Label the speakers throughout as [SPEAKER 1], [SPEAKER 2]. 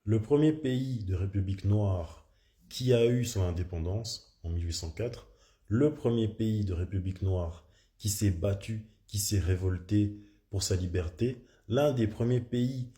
[SPEAKER 1] Le premier pays de République noire qui a eu son indépendance en 1804, le premier pays de République noire qui s'est battu, qui s'est révolté pour sa liberté, l'un des premiers pays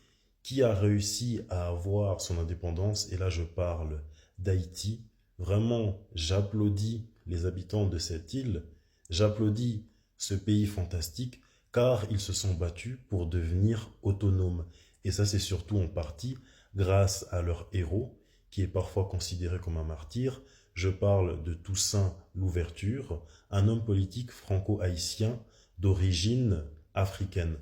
[SPEAKER 1] qui a réussi à avoir son indépendance, et là je parle d'Haïti. Vraiment, j'applaudis les habitants de cette île, j'applaudis ce pays fantastique, car ils se sont battus pour devenir autonomes. Et ça, c'est surtout en partie grâce à leur héros, qui est parfois considéré comme un martyr. Je parle de Toussaint Louverture, un homme politique franco-haïtien d'origine africaine,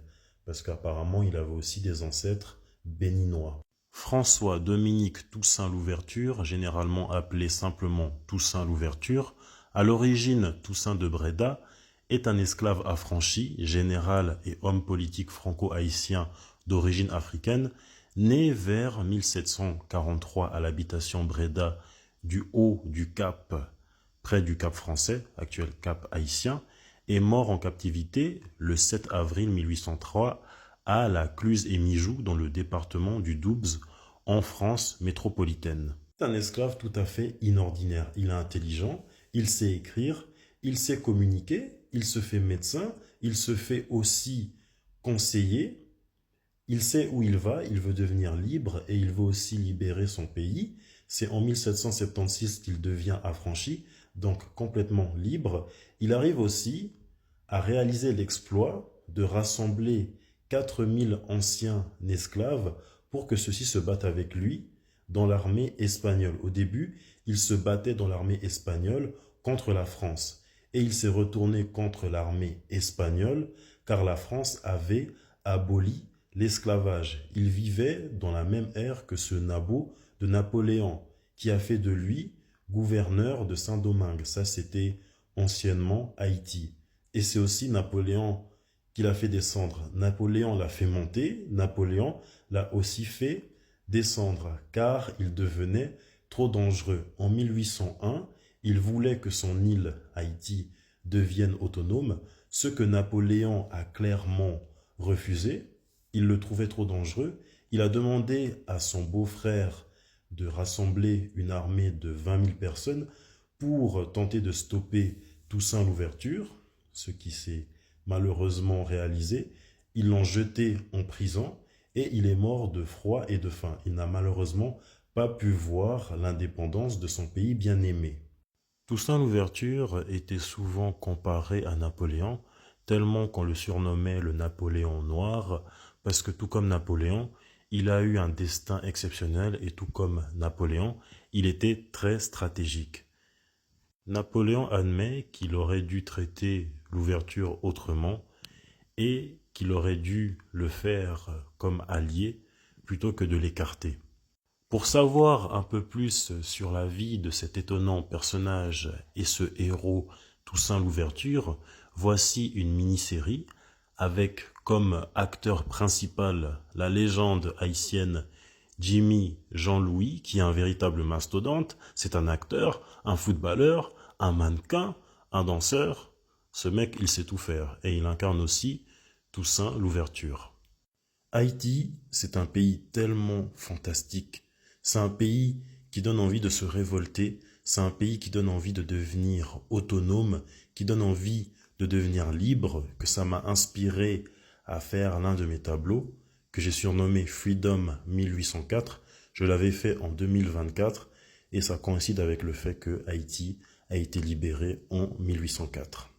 [SPEAKER 1] parce qu'apparemment il avait aussi des ancêtres béninois. François-Dominique Toussaint Louverture, généralement appelé simplement Toussaint Louverture, à l'origine Toussaint de Bréda, est un esclave affranchi, général et homme politique franco-haïtien d'origine africaine, né vers 1743 à l'habitation Bréda du haut du Cap, près du Cap français, actuel Cap haïtien, et mort en captivité le 7 avril 1803 à la Cluse-et-Mijoux dans le département du Doubs en France métropolitaine. C'est un esclave tout à fait inordinaire. Il est intelligent, il sait écrire, il sait communiquer, il se fait médecin, il se fait aussi conseiller, il sait où il veut devenir libre et il veut aussi libérer son pays. C'est en 1776 qu'il devient affranchi, donc complètement libre. Il arrive aussi à réaliser l'exploit de rassembler 4000 anciens esclaves pour que ceux-ci se battent avec lui dans l'armée espagnole. Au début, il se battait dans l'armée espagnole contre la France. Et il s'est retourné contre l'armée espagnole car la France avait aboli l'esclavage. Il vivait dans la même ère que ce nabot de Napoléon qui a fait de lui gouverneur de Saint-Domingue. Ça, c'était anciennement Haïti. Et c'est aussi Napoléon qui l'a fait descendre. Napoléon l'a fait monter, Napoléon l'a aussi fait descendre, car il devenait trop dangereux. En 1801, il voulait que son île, Haïti, devienne autonome, ce que Napoléon a clairement refusé. Il le trouvait trop dangereux. Il a demandé à son beau-frère de rassembler une armée de 20 000 personnes pour tenter de stopper Toussaint Louverture, ce qui s'est malheureusement réalisé. Ils l'ont jeté en prison et il est mort de froid et de faim. Il n'a malheureusement pas pu voir l'indépendance de son pays bien-aimé. Toussaint Louverture était souvent comparé à Napoléon, tellement qu'on le surnommait le Napoléon noir, parce que tout comme Napoléon, il a eu un destin exceptionnel et tout comme Napoléon, il était très stratégique. Napoléon admet qu'il aurait dû traiter l'ouverture autrement et qu'il aurait dû le faire comme allié plutôt que de l'écarter. Pour savoir un peu plus sur la vie de cet étonnant personnage et ce héros Toussaint Louverture, voici une mini-série avec comme acteur principal la légende haïtienne Jimmy Jean-Louis, qui est un véritable mastodonte. C'est un acteur, un footballeur, un mannequin, un danseur. Ce mec, il sait tout faire et il incarne aussi Toussaint Louverture. Haïti, c'est un pays tellement fantastique. C'est un pays qui donne envie de se révolter. C'est un pays qui donne envie de devenir autonome, qui donne envie de devenir libre, que ça m'a inspiré à faire l'un de mes tableaux, que j'ai surnommé Freedom 1804. Je l'avais fait en 2024 et ça coïncide avec le fait que Haïti a été libéré en 1804.